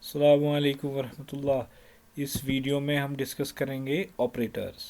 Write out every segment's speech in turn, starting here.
अस्सलामु अलैकुम वरहमतुल्लाह। इस वीडियो में हम डिस्कस करेंगे ऑपरेटर्स।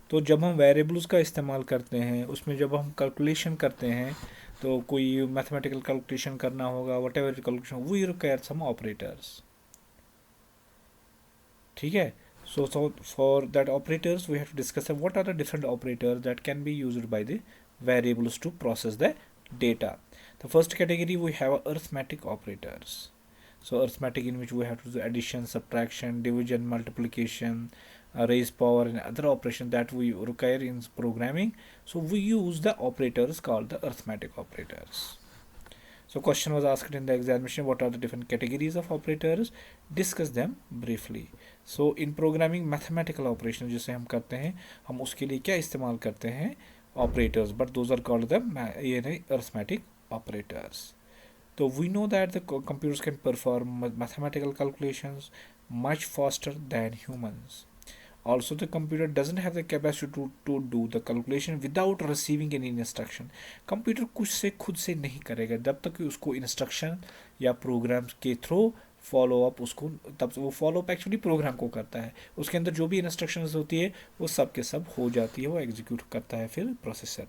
तो जब हम वेरिएबल्स का इस्तेमाल करते हैं, उसमें जब हम कैलकुलेशन करते हैं, तो कोई मैथमेटिकल कैलकुलेशन करना होगा, whatever calculation, we require some operators. ठीक है। So for that operators we have to discuss what are the different operators that can be used by the variables to process the data. The first category we have arithmetic operators. So arithmetic, in which we have to do addition, subtraction, division, multiplication, raise power, and other operations that we require in programming. So we use the operators called the arithmetic operators. So question was asked in the examination, what are the different categories of operators? Discuss them briefly. So in programming mathematical operations जिसे हम करते हैं, हम उसके लिए क्या इस्तेमाल करते हैं? Operators, but those are called the arithmetic operators. So we know that the computers can perform mathematical calculations much faster than humans. Also, the computer doesn't have the capacity to do the calculation without receiving any instruction. Computer कुछ से खुद से नहीं करेगा जब तक कि उसको इंस्ट्रक्शन या प्रोग्राम्स के थ्रू फॉलो अप उसको, तब वो फॉलो अप एक्चुअली प्रोग्राम को करता है, उसके अंदर जो भी इंस्ट्रक्शंस होती है वो सब के सब हो जाती है, वो एग्जीक्यूट करता है फिर processor.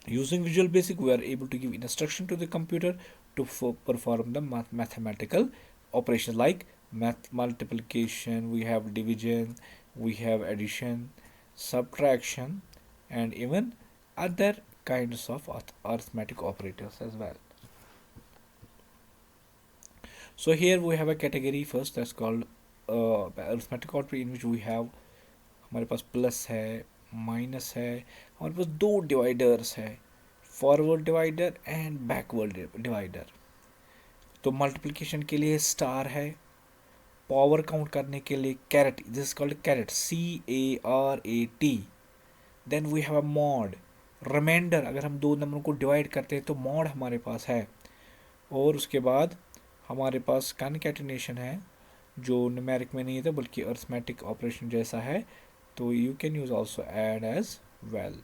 Using Visual Basic, we are able to give instruction to the computer to perform the mathematical operations like multiplication, we have division, we have addition, subtraction, and even other kinds of arithmetic operators as well. So here we have a category first that's called arithmetic operator, in which we have हमारे पास plus है, minus है, हमारे पास दो dividers है, forward divider and backward divider. तो multiplication के लिए star है, पावर काउंट करने के लिए caret, this is called caret, CARAT. Then we have a mod, reminder, अगर हम दो नंबरों को डिवाइड करते हैं तो मॉड हमारे पास है. और उसके बाद हमारे पास कॉन्कैटिनेशन है, जो न्यूमेरिक में नहीं था बल्कि अरिथमेटिक ऑपरेशन जैसा है, तो you can use also add as well.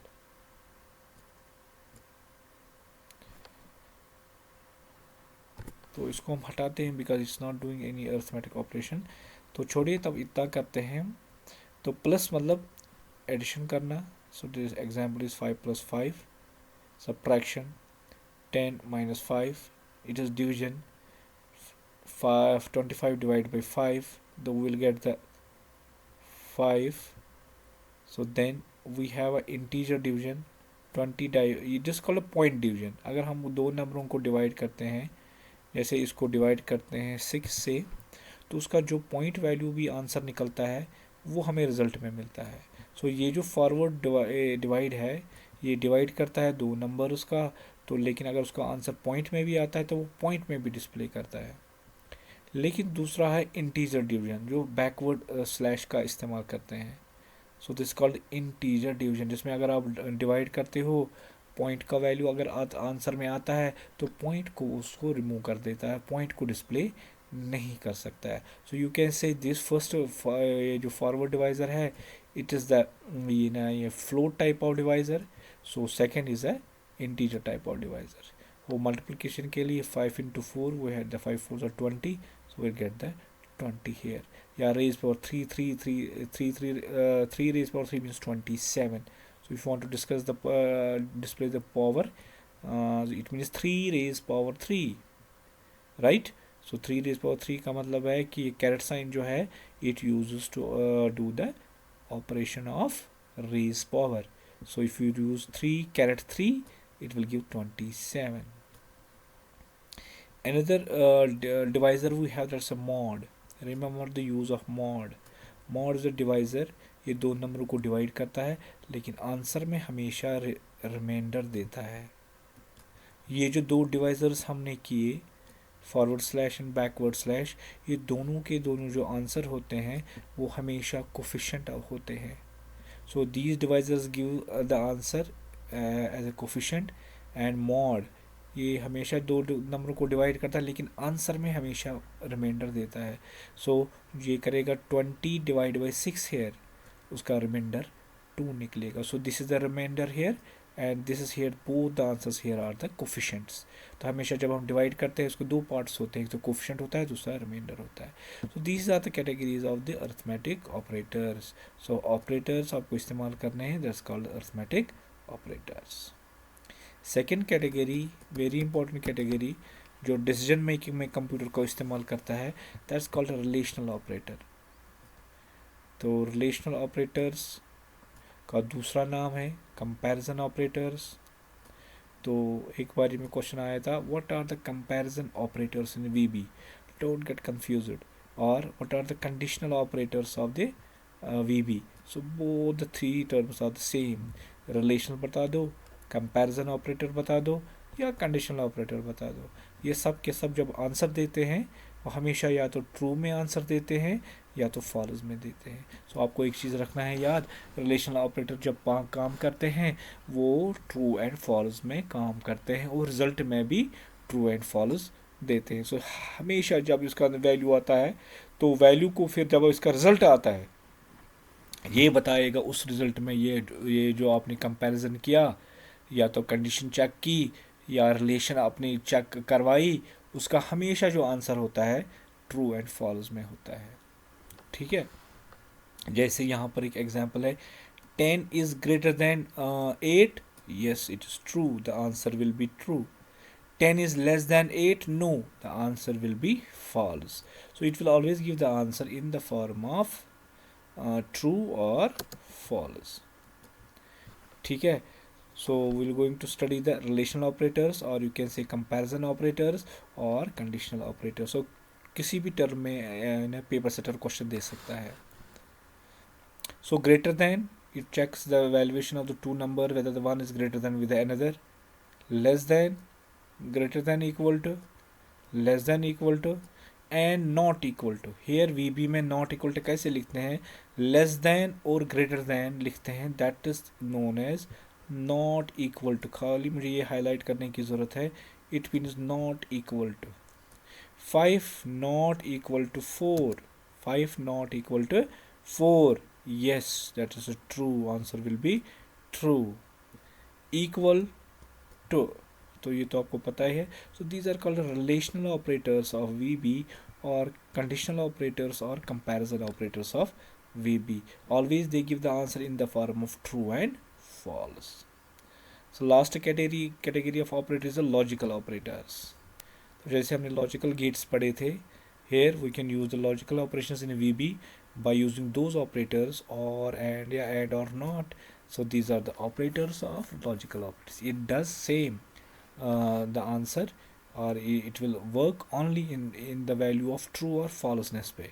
तो इसको हम हटाते हैं because it's not doing any arithmetic operation. तो छोड़िए, तब इतना करते हैं. तो प्लस मतलब एडिशन करना, so this example is 5 + 5. Subtraction 10 - 5, it is division 25 divided by 5, then we will get the 5. So then we have a integer division 20, it is called a point division. अगर हम दो नंबरों को डिवाइड करते हैं, जैसे इसको डिवाइड करते हैं 6 से, तो उसका जो पॉइंट वैल्यू भी आंसर निकलता है वो हमें रिजल्ट में मिलता है. सो ये जो फॉरवर्ड डिवाइड है, ये डिवाइड करता है दो नंबर उसका, तो लेकिन अगर उसका आंसर पॉइंट में भी आता है तो वो पॉइंट में भी डिस्प्ले करता है. लेकिन दूसरा है इंटीजर डिवीजन, जो बैकवर्ड स्लैश का इस्तेमाल करते हैं. So this called integer division, जिसमें अगर आप डिवाइड करते हो, पॉइंट का वैल्यू अगर आंसर में आता है तो पॉइंट को उसको रिमूव कर देता है, पॉइंट को डिस्प्ले नहीं कर सकता है. So you can say this first, ये जो फॉरवर्ड डिवाइज़र है, इट इज़ द ये float type of divisor. So second is a integer type of divisor. वो मल्टीप्लिकेशन के लिए 5 × 4, we had the 5 4s are 20, so we'll get the 20 here. Yeah, raised power 3 3 3 3 3 3 raised power 3 means 27. So if you want to discuss the display the power, it means 3 raised power 3, right? So 3 raised power 3 का मतलब है कि carat sign जो है, it uses to do the operation of raise power. So if you use 3 caret 3, it will give 27. Another divisor we have, that's a mod. Remember the use of mod. Mod is a divisor, ये दो नंबरों को divide करता है लेकिन answer में हमेशा reminder देता है. ये जो दो डिवाइजर्स हमने किए, forward slash and backward slash, ये दोनों के दोनों जो आंसर होते हैं वो हमेशा कोफिशिएंट होते हैं. So these divisors give the answer as a coefficient. And mod ये हमेशा दो नंबरों को डिवाइड करता है लेकिन आंसर में हमेशा रिमाइंडर देता है. सो ये करेगा 20 / 6 हेयर, उसका रिमाइंडर 2 निकलेगा. So this is the reminder here and this is here both the answers here are the coefficients. तो हमेशा जब हम डिवाइड करते हैं उसको दो पार्ट्स होते हैं, एक तो कोफिशिएंट होता है, दूसरा रिमाइंडर होता है। So these are the categories of the arithmetic operators. So operators आपको इस्तेमाल करने हैं, that's called arithmetic operators. Second category, very important category, जो डिसीजन मेकिंग में कंप्यूटर को इस्तेमाल करता है, दैट्स कॉल्ड रिलेशनल ऑपरेटर। तो रिलेशनल ऑपरेटर्स का दूसरा नाम है कंपैरिजन ऑपरेटर्स। तो एक बार में क्वेश्चन आया था, what are the comparison operators in VB, don't get confused, और what are the conditional operators of the VB. So both the three terms are the same. Relational बता दो, कंपैरिजन ऑपरेटर बता दो, या कंडीशनल ऑपरेटर बता दो। ये सब के सब जब आंसर देते हैं वो हमेशा या तो ट्रू में आंसर देते हैं या तो फॉल्स में देते हैं। सो आपको एक चीज़ रखना है याद, रिलेशनल ऑपरेटर जब काम करते हैं वो ट्रू एंड फॉल्स में काम करते हैं और रिजल्ट में भी ट्रू एंड फॉल्स देते हैं। सो हमेशा जब इसका वैल्यू आता है तो वैल्यू को फिर जब इसका रिजल्ट आता है ये बताएगा उस रिजल्ट में ये जो आपने कंपैरिजन किया या तो कंडीशन चेक की या रिलेशन आपने चेक करवाई, उसका हमेशा जो आंसर होता है ट्रू एंड फॉल्स में होता है। ठीक है, जैसे यहाँ पर एक एग्जांपल है, 10 is greater than 8, yes it is true, the answer will be true. 10 is less than 8, no, the answer will be false. So it will always give the answer in the form of true or false. ठीक है, so we're going to study the relational operators, or you can say comparison operators or conditional operators. So किसी भी term में paper setter question दे सकता है। So greater than, it checks the valuation of the two number whether the one is greater than with the another. Less than, greater than, equal to, less than, equal to, and not equal to. Here VB में not equal to कैसे लिखते हैं, less than और greater than लिखते हैं, that is known as not equal to। खाली मुझे ये हाईलाइट करने की ज़रूरत है, it means not equal to। 5 not equal to 4, 5 not equal to 4, yes that is a true, answer will be true। equal to, तो ये तो आपको पता ही है। so these are called relational operators of VB or conditional operators or comparison operators of VB, always they give the answer in the form of true and false। so last category of operators is the logical operators। जैसे हमने logical gets पढ़े थे, here we can use the logical operations in VB by using those operators or and या add or not। so these are the operators of logical operators, it does same the answer or it will work only in the value of true or falseness पे।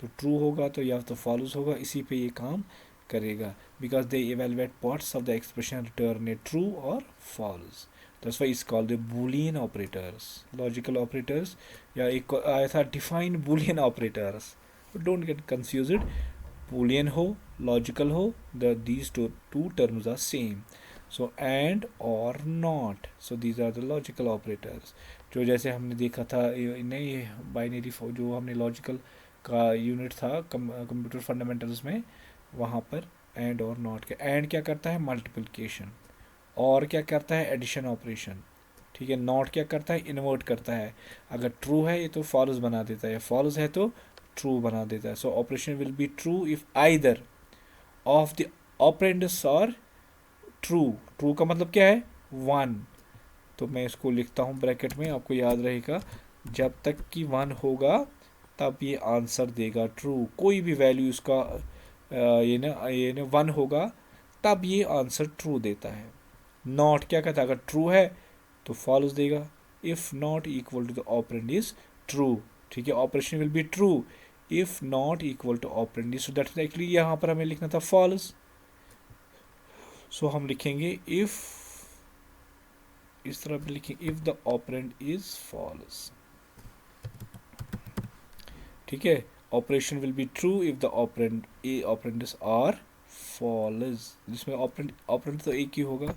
तो true होगा तो या तो false होगा, इसी पे ये काम करेगा, because they evaluate parts of the expression return a true or false। that's why it's called the boolean operators, logical operators। या एक आया था define boolean operators, don't get confused, boolean हो logical हो, these two terms are same। so and or not, so these are the logical operators। जो जैसे हमने देखा था नहीं बाइनरी जो हमने लॉजिकल का यूनिट था कंप्यूटर फंडामेंटल्स में, वहाँ पर एंड और नॉट के, एंड क्या करता है मल्टीप्लिकेशन, और क्या करता है एडिशन ऑपरेशन, ठीक है। नॉट क्या करता है इन्वर्ट करता है, अगर ट्रू है ये तो फॉल्स बना देता है, फॉल्स है तो ट्रू बना देता है। So operation will be true if either of the operands are true. True का मतलब क्या है 1, तो मैं इसको लिखता हूँ ब्रैकेट में, आपको याद रहेगा जब तक कि 1 होगा तब ये आंसर देगा ट्रू, कोई भी वैल्यू इसका ये ना 1 होगा तब ये आंसर ट्रू देता है। नॉट क्या कहता है, अगर ट्रू है तो फॉल्स देगा, if not equal to the operand is true, ठीक है। Operation will be true if not equal to operand is, so that is actually यहाँ पर हमें लिखना था फॉल्स। सो हम लिखेंगे इफ, इस तरह भी लिखेंगे if the operand is false, ठीक है। Operation will be true if the operands are false, जिसमें ऑपरेंड तो एक ही होगा,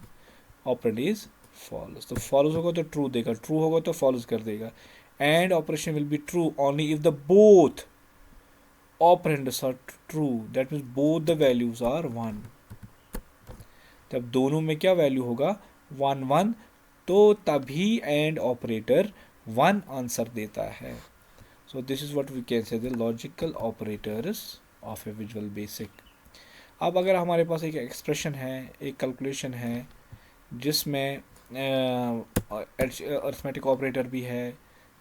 ऑपरेंड इज फॉल्स, तो फॉल्स होगा तो ट्रू देगा, ट्रू होगा तो फॉल्स कर देगा। And operation will be true only if the both operands are true, that means both the values are 1। जब दोनों में क्या वैल्यू होगा 1 1, तो तभी एंड ऑपरेटर 1 आंसर देता है। So this is what we can say the logical operators of a visual basic. अब अगर हमारे पास एक एक्सप्रेशन है, एक कैलकुलेशन है जिसमें अरिथमेटिक ऑपरेटर भी है,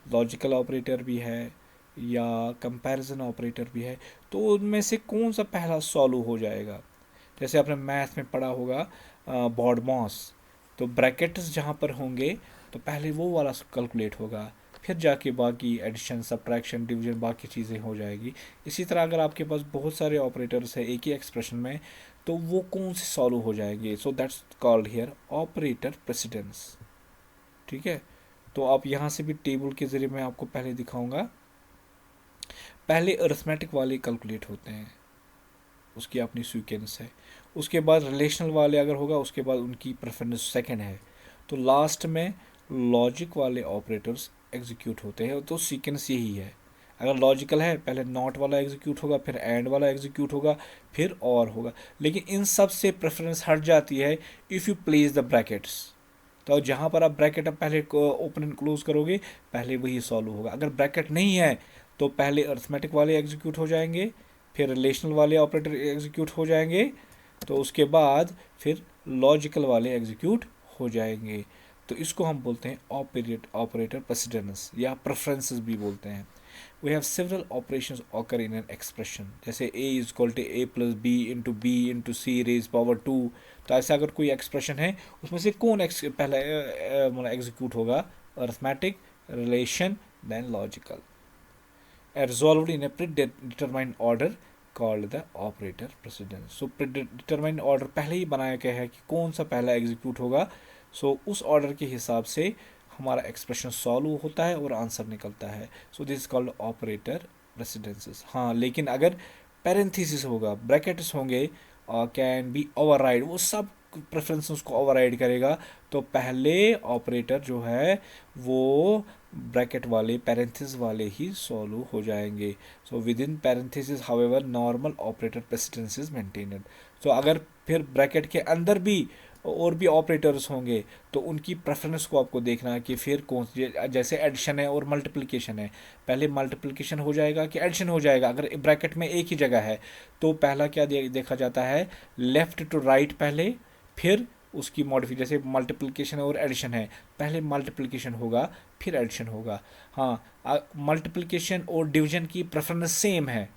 लॉजिकल ऑपरेटर भी है, या कंपैरिजन ऑपरेटर भी है, तो उनमें से कौन सा पहला सॉल्व हो जाएगा। जैसे आपने मैथ में पढ़ा होगा बॉडमॉस, तो ब्रैकेट्स जहाँ पर होंगे तो पहले वो वाला कैलकुलेट होगा, फिर जाके बाकी एडिशन, सब्ट्रैक्शन, डिवीजन, बाकी चीज़ें हो जाएगी। इसी तरह अगर आपके पास बहुत सारे ऑपरेटर्स है एक ही एक्सप्रेशन में, तो वो कौन से सॉल्व हो जाएंगे। So that's called here operator precedence. ठीक है, तो आप यहाँ से भी टेबल के ज़रिए मैं आपको पहले दिखाऊंगा। पहले अरिथमेटिक वाले कैलकुलेट होते हैं, उसकी अपनी सीक्वेंस है। उसके बाद रिलेशनल वाले अगर होगा, उसके बाद उनकी प्रेफरेंस सेकंड है। तो लास्ट में लॉजिक वाले ऑपरेटर्स एग्जीक्यूट होते हैं। तो सीक्वेंस यही है। अगर लॉजिकल है, पहले नॉट वाला एग्जीक्यूट होगा, फिर एंड वाला एग्जीक्यूट होगा, फिर और होगा। लेकिन इन सब से प्रेफरेंस हट जाती है if you place the brackets. तो जहाँ पर आप ब्रैकेट अब पहले ओपन एंड क्लोज करोगे, पहले वही सॉल्व होगा। अगर ब्रैकेट नहीं है तो पहले अरिथमेटिक वाले एग्जीक्यूट हो जाएंगे, फिर रिलेशनल वाले ऑपरेटर एग्जीक्यूट हो जाएंगे, तो उसके बाद फिर लॉजिकल वाले एग्जीक्यूट हो जाएंगे। तो इसको हम बोलते हैं ऑपरेटर प्रेसिडेंस या प्रेफरेंसेस भी बोलते हैं। We have several operations occur in an expression, जैसे a is equal to a plus B into B into C raise power 2। तो ऐसा अगर कोई एक्सप्रेशन है, उसमें से कौन पहला मतलब एग्जीक्यूट होगा, arithmetic, relation, then logical, resolved in a predetermined order called the operator precedence। so predetermined order पहले ही बनाया गया है कि कौन सा पहला एग्जीक्यूट होगा। so उस ऑर्डर के हिसाब से हमारा एक्सप्रेशन सॉल्व होता है और आंसर निकलता है। So this is called operator precedences. हाँ, लेकिन अगर पैरेंथेसिस होगा, ब्रैकेट्स होंगे, कैन बी ओवरराइड, वो सब प्रेफरेंसेस को ओवरराइड करेगा, तो पहले ऑपरेटर जो है वो ब्रैकेट वाले, पैरेंथेसिस वाले ही सॉल्व हो जाएंगे। So with in parenthesis however normal operator precedence is maintained. तो अगर फिर ब्रैकेट के अंदर भी और भी ऑपरेटर्स होंगे, तो उनकी प्रेफरेंस को आपको देखना है कि फिर कौन, जैसे एडिशन है और मल्टीप्लिकेशन है, पहले मल्टीप्लिकेशन हो जाएगा कि एडिशन हो जाएगा। अगर ब्रैकेट में एक ही जगह है तो पहला क्या देखा जाता है, लेफ्ट टू राइट पहले, फिर उसकी मॉडिफिक, जैसे मल्टीप्लिकेशन और एडिशन है, पहले मल्टीप्लिकेशन होगा फिर एडिशन होगा। हाँ, मल्टीप्लिकेशन और डिवीजन की प्रेफरेंस सेम है,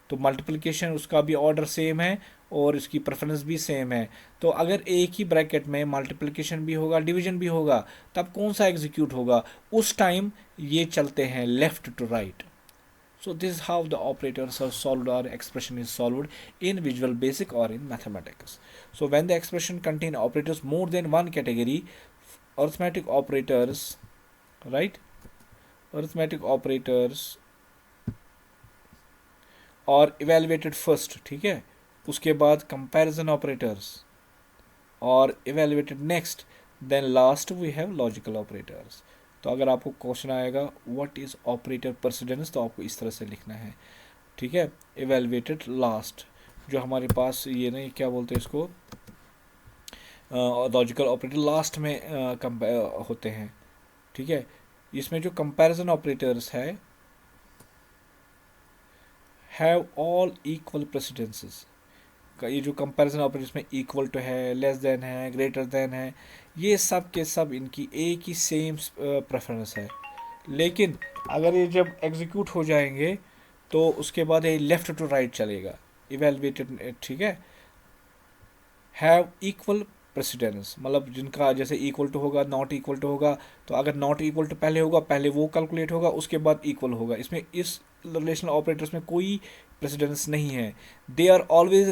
तो मल्टीप्लिकेशन उसका भी ऑर्डर सेम है और इसकी प्रेफरेंस भी सेम है। तो अगर एक ही ब्रैकेट में मल्टीप्लिकेशन भी होगा, डिवीजन भी होगा, तब कौन सा एग्जीक्यूट होगा, उस टाइम ये चलते हैं left to right. So this is how the operators are solved, or expression is solved in Visual Basic or in mathematics. So when the expression contain operators more than one category, arithmetic operators, right? Arithmetic operators are evaluated first, ठीक है? उसके बाद comparison operators are evaluated next, then last we have logical operators. तो अगर आपको question आएगा what is operator precedence, तो आपको इस तरह से लिखना है, ठीक है। इवेलुएटेड लास्ट, जो हमारे पास ये नहीं क्या बोलते हैं इसको, लॉजिकल ऑपरेटर लास्ट में होते हैं, ठीक है। इसमें जो कंपैरिजन ऑपरेटर्स है, हैव ऑल इक्वल प्रेसिडेंसेस। ये जो कंपैरिजन ऑपरेटर्स में इक्वल टू है, लेस देन है, ग्रेटर देन है, ये सब के सब इनकी एक ही सेम प्रेफरेंस है। लेकिन अगर ये जब एग्जीक्यूट हो जाएंगे तो उसके बाद ये लेफ्ट टू राइट चलेगा, इवेलुएटेड, ठीक है। हैव इक्वल प्रेसिडेंस, मतलब जिनका जैसे इक्वल टू होगा, नॉट इक्वल टू होगा, तो अगर नॉट इक्वल टू पहले होगा, पहले वो कैलकुलेट होगा, उसके बाद इक्वल होगा। इसमें इस रिलेशनल ऑपरेटर्स में कोई प्रेसिडेंस नहीं है, they are always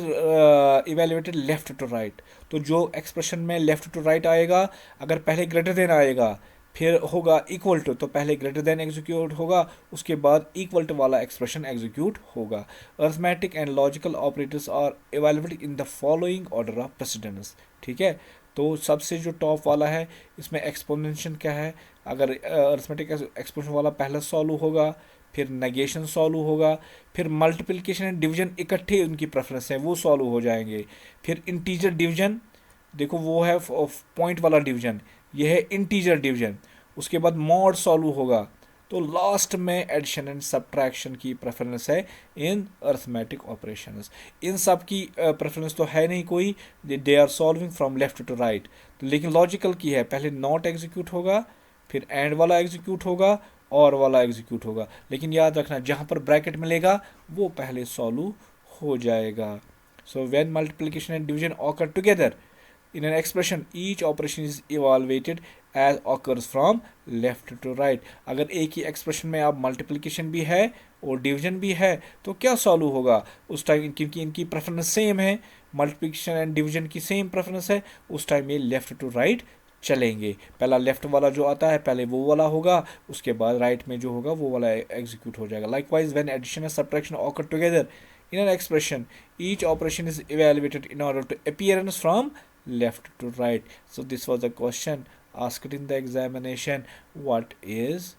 evaluated left to right. तो जो एक्सप्रेशन में लेफ्ट टू राइट आएगा, अगर पहले ग्रेटर देन आएगा, फिर होगा इक्वल टू, तो पहले ग्रेटर देन एग्जीक्यूट होगा, उसके बाद इक्वल टू वाला एक्सप्रेशन एग्जीक्यूट होगा। Arithmetic and logical operators are evaluated in the following order of precedence, ठीक है। तो सबसे जो टॉप वाला है, इसमें एक्सपोनेंशियल क्या है, अगर अरिथमेटिक एक्सपोनेंशियल वाला पहला सॉल्व होगा, फिर नेगेशन सॉल्व होगा, फिर मल्टीप्लिकेशन एंड डिवीजन इकट्ठे उनकी प्रेफरेंस है वो सॉल्व हो जाएंगे, फिर इंटीजर डिवीजन, देखो वो है पॉइंट वाला डिवीजन, ये है इंटीजर डिवीजन। उसके बाद मॉड सॉल्व होगा, तो लास्ट में एडिशन एंड सब्ट्रैक्शन की प्रेफरेंस है इन अर्थमेटिक ऑपरेशंस। इन सब की प्रेफरेंस तो है नहीं कोई, they are solving from left to right. तो लेकिन लॉजिकल की है, पहले नॉट एग्जीक्यूट होगा, फिर एंड वाला एग्जीक्यूट होगा, और वाला एग्जीक्यूट होगा। लेकिन याद रखना जहाँ पर ब्रैकेट मिलेगा वो पहले सॉल्व हो जाएगा। So when multiplication and division occur together in an expression each operation is evaluated as occurs from left to right। अगर एक ही एक्सप्रेशन में आप मल्टीप्लिकेशन भी है और डिवीजन भी है तो क्या सॉल्व होगा उस टाइम, क्योंकि इनकी प्रेफरेंस सेम है, मल्टीप्लिकेशन एंड डिवीजन की सेम प्रेफरेंस है, उस टाइम ये लेफ्ट टू राइट चलेंगे। पहला लेफ्ट वाला जो आता है पहले वो वाला होगा, उसके बाद राइट में जो होगा वो वाला एग्जीक्यूट हो जाएगा। Likewise when addition and subtraction occur together in an expression each operation is evaluated in order to appearance from left to right। So this was a question asked in the examination, what is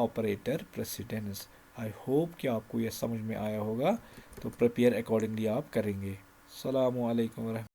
operator precedence। I hope कि आपको यह समझ में आया होगा, तो prepare accordingly आप करेंगे। अस्सलामु अलैकुम।